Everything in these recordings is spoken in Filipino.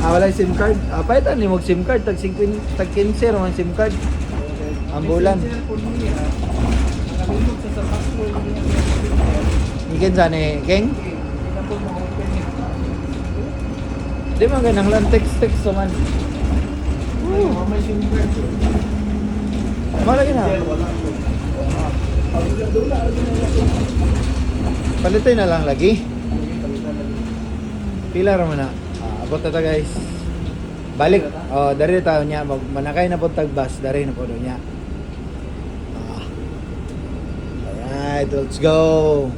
Wala yung SIM card. Paitan ni mo SIM card. Tag 15 naman SIM card. Ambulan. Nakalimot sa password niya. Ikin sa ni King? Hindi na po ma-open eh. Di man ganang lang text naman. May SIM card. Malagi na. Wala po. Palitin na lang lagi. Pila ra man na. Abot na ta guys. Balik. Dari tayo niya. Manakay na po tagbas. Dari na po doon niya. Alright, let's go.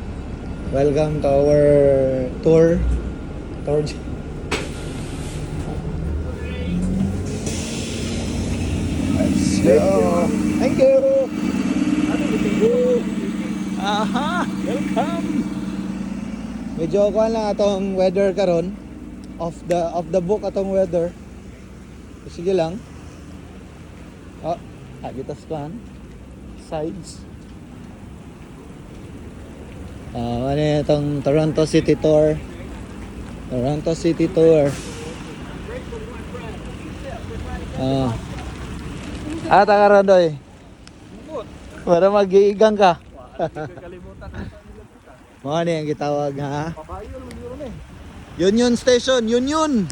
Welcome to our tour. Let's go. Thank you. Aha, welcome. Medyo kuan lang atong weather karon. Off the book atong weather. Sige lang. Agitas pan. Sides. Ano itong Toronto City Tour. Toronto City Tour. Takarodoy. Para mag-iigang ka. Mga ni ang gitawag nga. Union Station, Union.